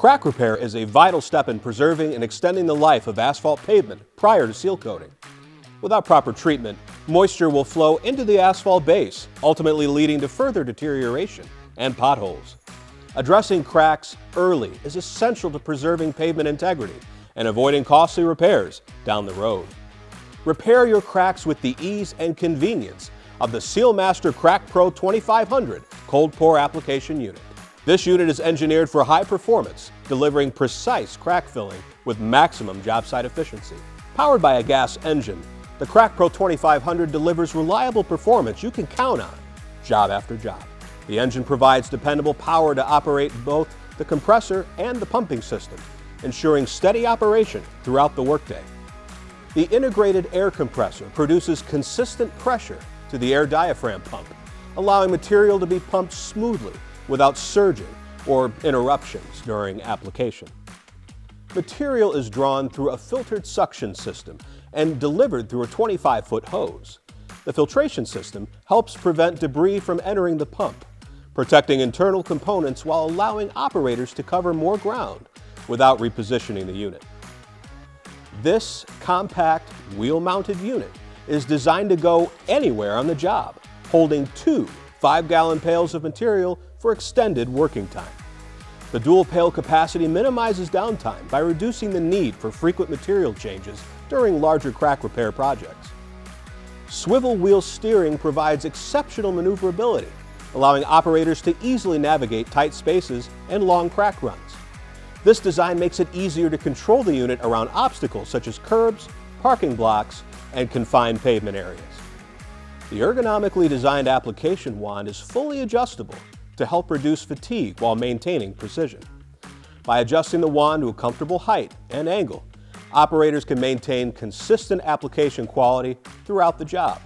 Crack repair is a vital step in preserving and extending the life of asphalt pavement prior to seal coating. Without proper treatment, moisture will flow into the asphalt base, ultimately leading to further deterioration and potholes. Addressing cracks early is essential to preserving pavement integrity and avoiding costly repairs down the road. Repair your cracks with the ease and convenience of the SealMaster Crack Pro 2500 cold pour application unit. This unit is engineered for high performance, delivering precise crack filling with maximum job site efficiency. Powered by a gas engine, the Crack Pro 2500 delivers reliable performance you can count on, job after job. The engine provides dependable power to operate both the compressor and the pumping system, ensuring steady operation throughout the workday. The integrated air compressor produces consistent pressure to the air diaphragm pump, allowing material to be pumped smoothly without surging or interruptions during application. Material is drawn through a filtered suction system and delivered through a 25-foot hose. The filtration system helps prevent debris from entering the pump, protecting internal components while allowing operators to cover more ground without repositioning the unit. This compact wheel-mounted unit is designed to go anywhere on the job, holding 2 5-gallon pails of material for extended working time. The dual pail capacity minimizes downtime by reducing the need for frequent material changes during larger crack repair projects. Swivel wheel steering provides exceptional maneuverability, allowing operators to easily navigate tight spaces and long crack runs. This design makes it easier to control the unit around obstacles such as curbs, parking blocks, and confined pavement areas. The ergonomically designed application wand is fully adjustable to help reduce fatigue while maintaining precision. By adjusting the wand to a comfortable height and angle, operators can maintain consistent application quality throughout the job.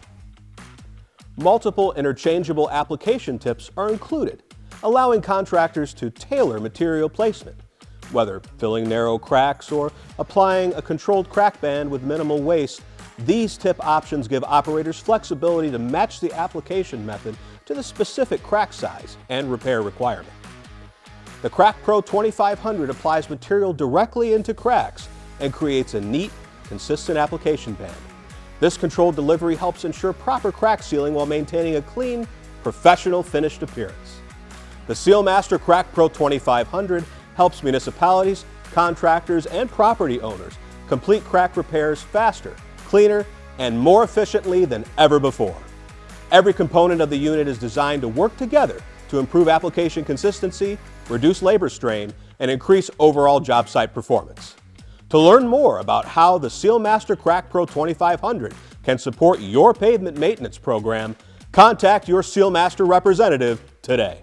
Multiple interchangeable application tips are included, allowing contractors to tailor material placement, whether filling narrow cracks or applying a controlled crack band with minimal waste. These tip options give operators flexibility to match the application method to the specific crack size and repair requirement. The Crack Pro 2500 applies material directly into cracks and creates a neat, consistent application band. This controlled delivery helps ensure proper crack sealing while maintaining a clean, professional finished appearance. The SealMaster Crack Pro 2500 helps municipalities, contractors, and property owners complete crack repairs faster, cleaner, and more efficiently than ever before. Every component of the unit is designed to work together to improve application consistency, reduce labor strain, and increase overall job site performance. To learn more about how the SealMaster Crack Pro 2500 can support your pavement maintenance program, contact your SealMaster representative today.